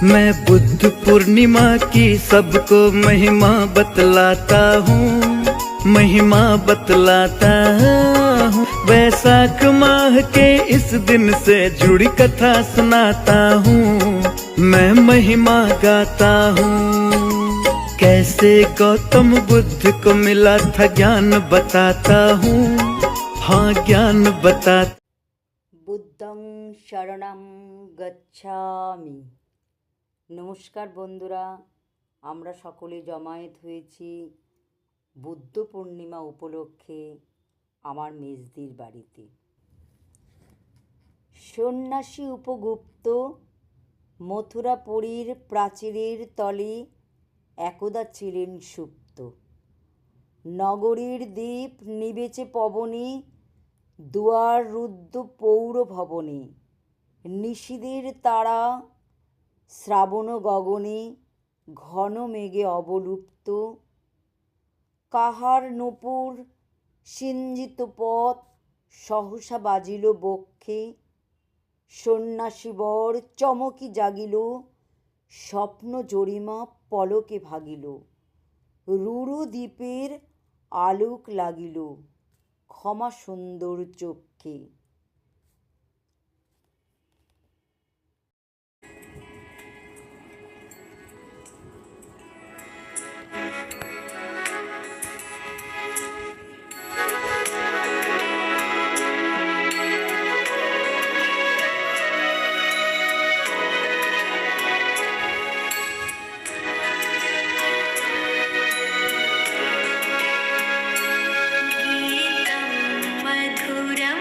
मैं बुद्ध पूर्णिमा की सबको महिमा बतलाता हूँ, महिमा बतलाता हूँ। वैशाख माह के इस दिन से जुड़ी कथा सुनाता हूँ, मैं महिमा गाता हूँ। कैसे गौतम बुद्ध को मिला था ज्ञान बताता हूँ, हाँ ज्ञान बताता। বুদ্ধং শরণং গচ্ছামি। নমস্কার বন্ধুরা, আমরা সকলে জমায়েত হয়েছি বুদ্ধ পূর্ণিমা উপলক্ষে আমার মেজদির বাড়িতে। সন্ন্যাসী উপগুপ্ত মথুরাপুরীর প্রাচীরের তলে একদা ছিলেন সুপ্ত। নগরীর দ্বীপ নিবেচে পবনে, দুয়ার রুদ্ধ পৌর ভবনে। নিশীদের তারা শ্রাবণ গগনে, ঘন মেঘে অবলুপ্ত। কাহার নূপুর সিঞ্জিত পথ সহসা বাজিল বক্ষে। সন্ন্যাসী বর চমকি জাগিল, স্বপ্ন জরিমা পলকে ভাগিল। রুরু দ্বীপের আলোক লাগিল, ক্ষমা সুন্দর চক্ষে। गीतं मधुरं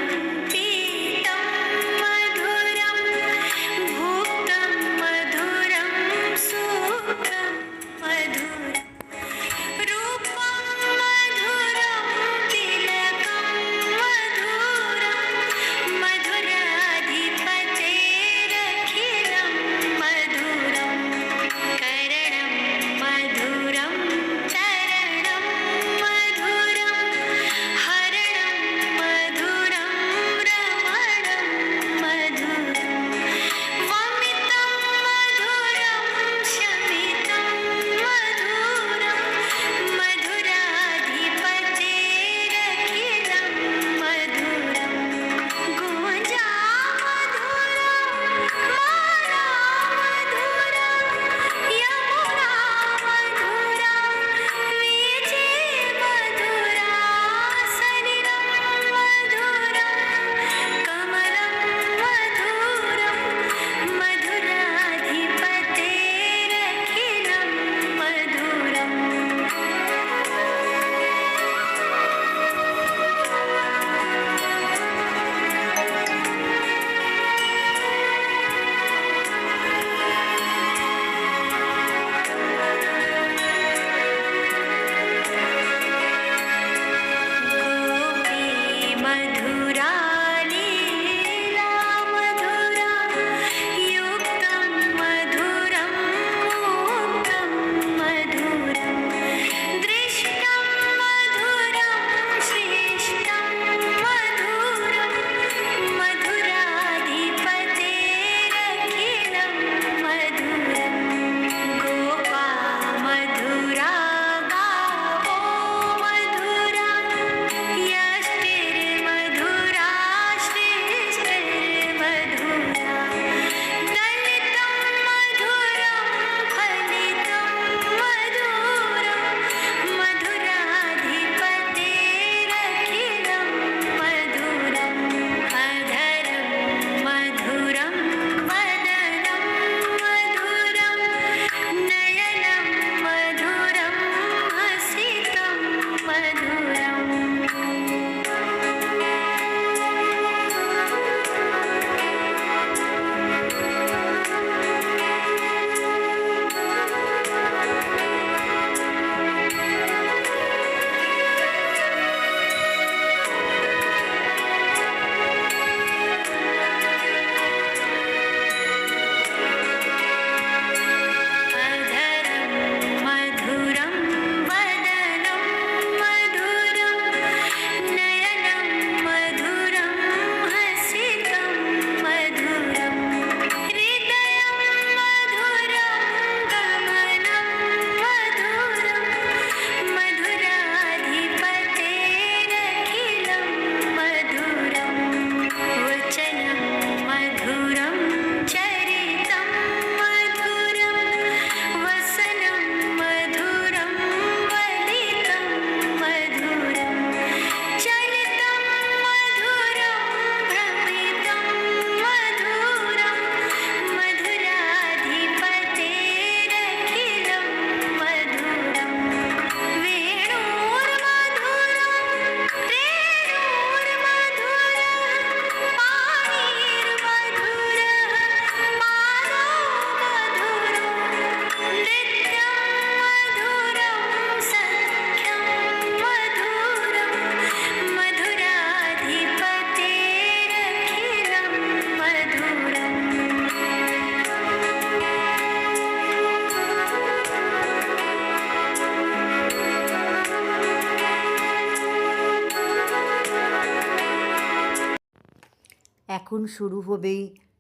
এখন শুরু হবে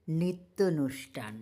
নৃত্যানুষ্ঠান।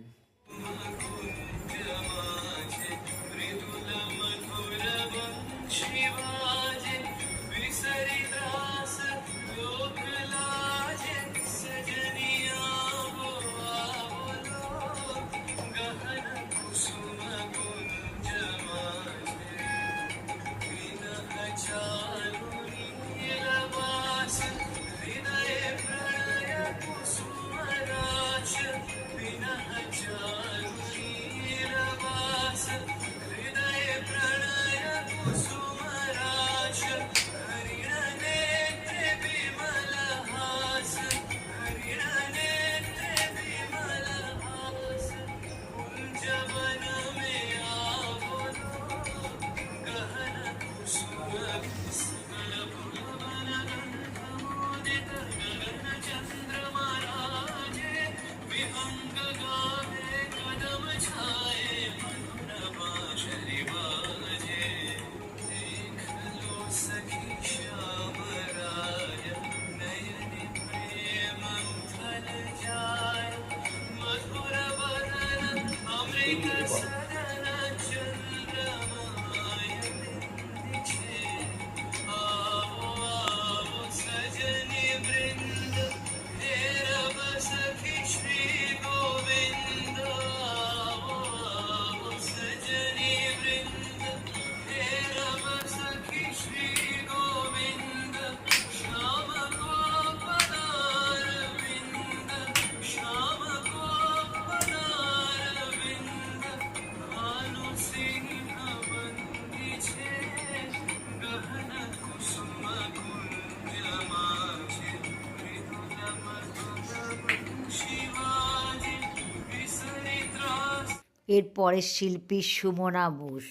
এর পরের শিল্পী সুমনা বোস।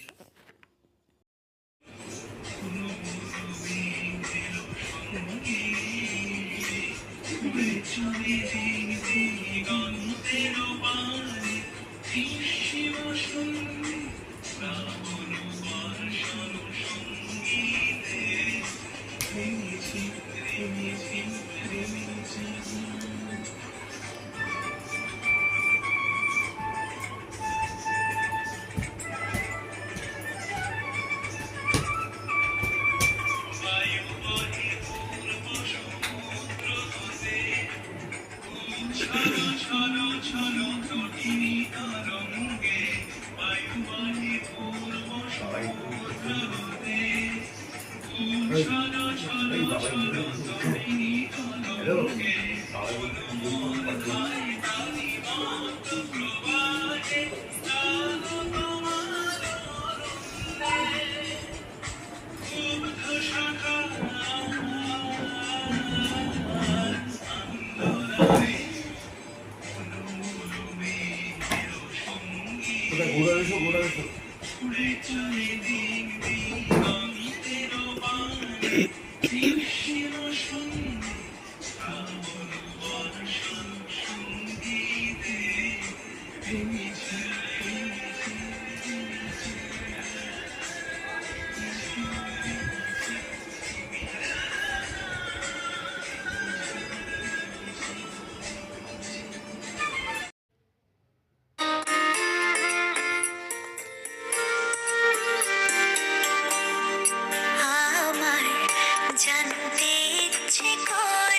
জানতে ইচ্ছে করে